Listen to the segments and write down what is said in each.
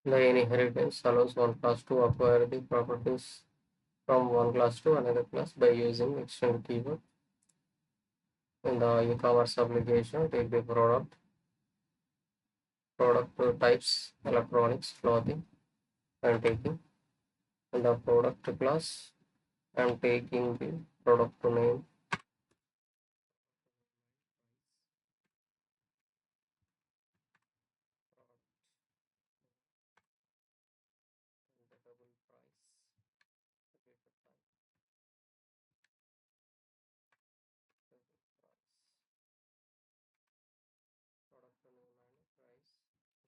The inheritance allows one class to acquire the properties from one class to another class by using extend keyword. In the e-commerce application, take the product types, electronics, clothing, and taking. In the product class, I'm taking the product name, and the double price, the paper type, double price, product name and price.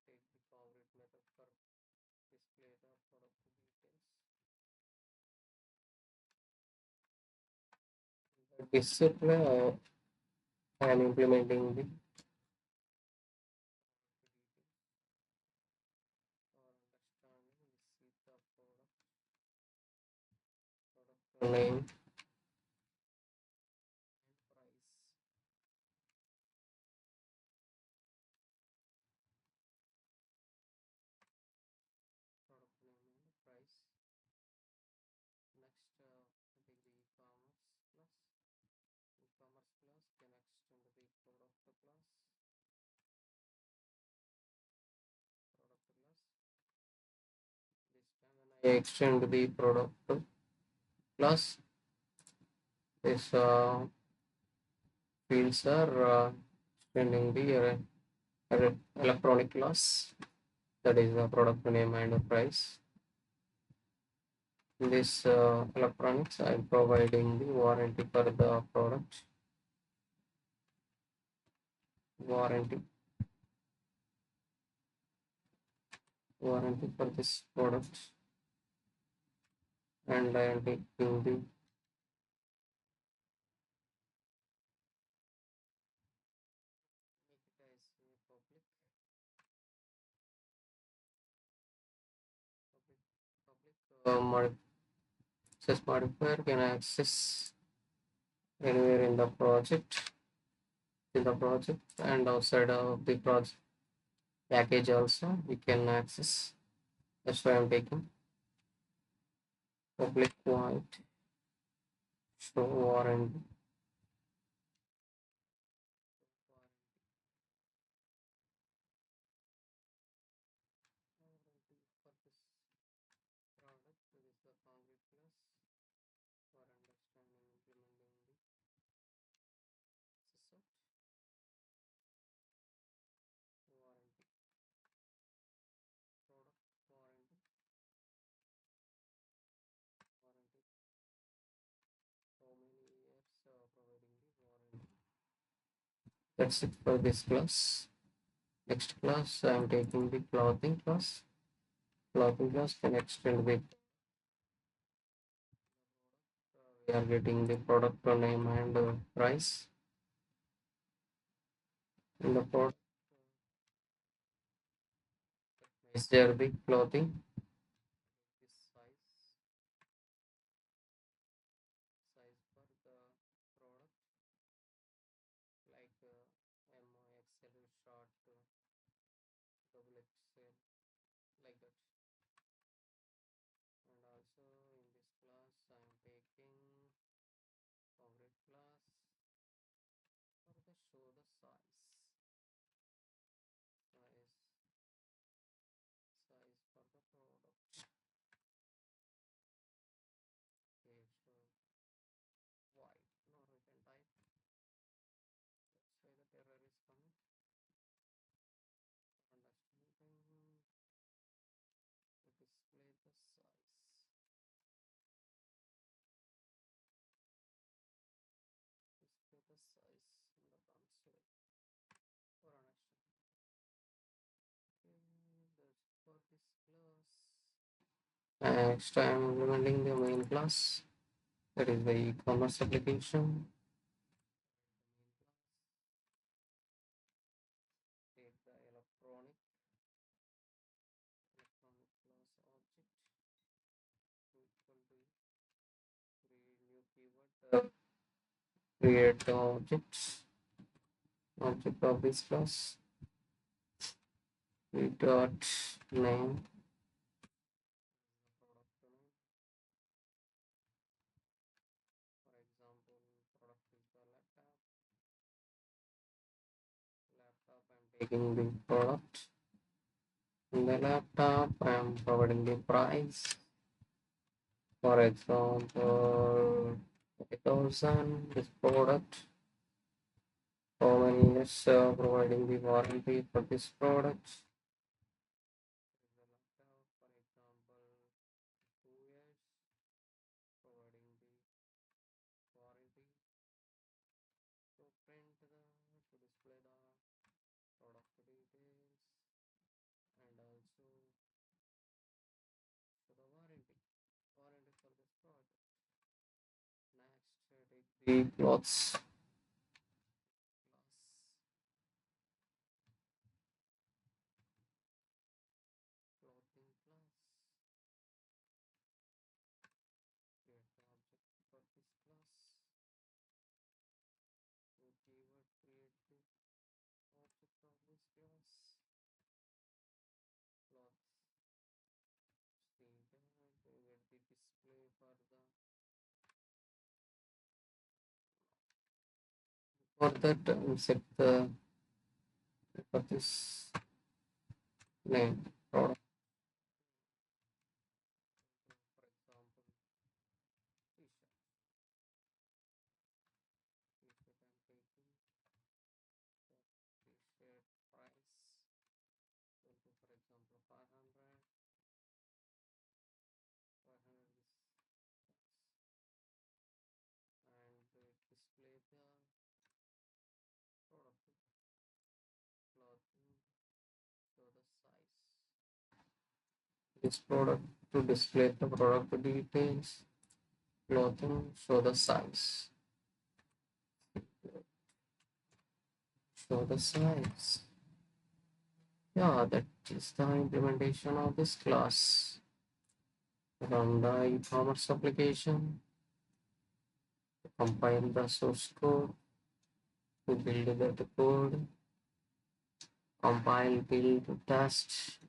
Take the convert method for display the product details. Display, I am implementing the or understanding receipt the product name and price. Product name and price. Next, take the e-commerce plus. E-commerce plus can extend the product plus. Product plus. This time when I extend the product plus, this fields are extending the electronic class, that is the product name and the price. In this electronics, I am providing the warranty for the product. Warranty warranty for this product, and I am taking the make it as a public access modifier can access anywhere in the project and outside of the project package also we can access. That's why I'm taking public void show warranty. Warranty for this product. This is the concrete plus for understanding implementing the system. Warranty, product warranty, warranty, how many years providing the warranty. That's it for this class. Next class, I am taking the clothing class. Clothing class can extend the we are getting the product name and price. In the product, measure the clothing. This size for the product like M, XL, short, double XL, like that. And also in this class, I am taking coverage class for the show the size size for the product. Okay, so white, no written type. Let's say that error is coming. Understanding to display the size. Display the size in the console for understanding. Okay, that's for this class. Next, I am implementing the main class, that is the e-commerce application. Take the electronic class object equal to create new keyword, create the object of this class. We dot name taking the product. In the laptop, I am providing the price. For example, 8,000 this product. How many years providing the warranty for this product? The laptop, for example, 2 years providing the warranty. To print the to display the product details and also to the warranty for this product. Next, take the clothes class. Clothing class. Create the object for this class. To keyword create the object of this class. Clothes. Stay there. Create the display for that. Set the for this name product. For example, t-shirt. T-shirt I'm taking the t-shirt price. For example, 500. 500 is and display the product clothing. Show the size. This product to display the product details. Clothing. Show the size. Show the size. Yeah, that is the implementation of this class. Run the e-commerce application. Compile the source code. To build the code. Compile, build, test.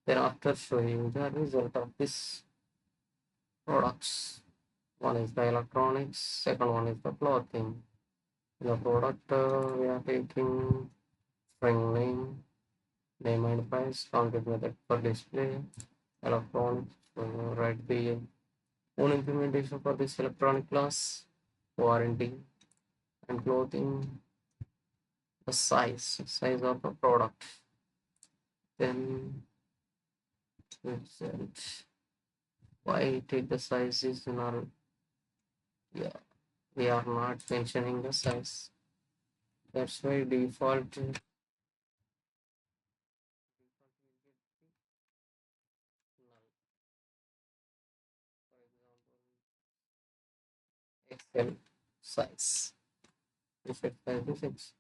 Then after showing the result of this products. One is the electronics, second one is the clothing. The product we are taking string name and price, counted method for display, electronics, write the own implementation for this electronic class, warranty and clothing, the size of the product. Then result. Why take the size is null? Yeah, we are not mentioning the size. That's why default will get the null. For example, Excel size. Effect size is X.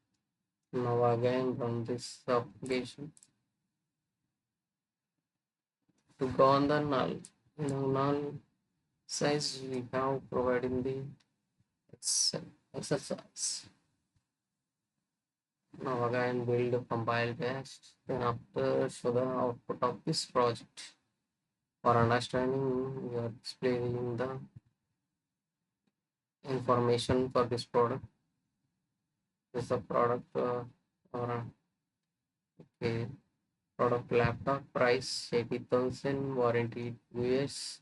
Now again run this application to go on the null. Null size we have providing the Excel exercise. Now again build compile test. Then after show the output of this project. For understanding, we are displaying the information for this product. This is the product or okay, product laptop price 80,000, warranty 2 years.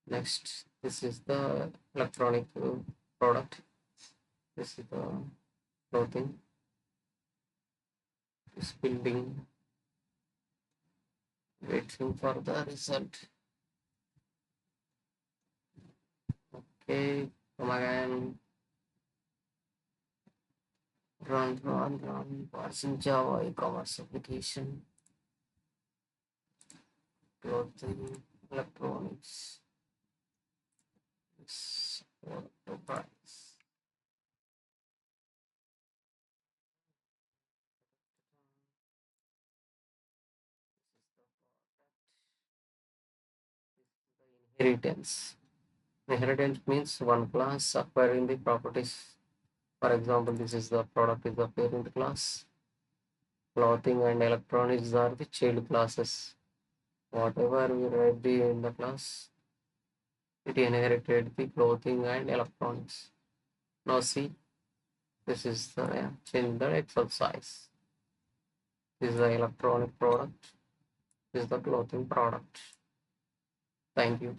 Next, this is the electronic product. This is the clothing. This building. Waiting for the result. Okay, come again. Run. Parsing Java e-commerce application. Clothing, electronics. This product price. Inheritance. Inheritance means one class acquiring the properties. For example, this is the product is the parent class. Clothing and electronics are the child classes. Whatever we write in the class, it inherited the clothing and electronics. Now see, this is the change the Excel size. This is the electronic product. This is the clothing product. Thank you.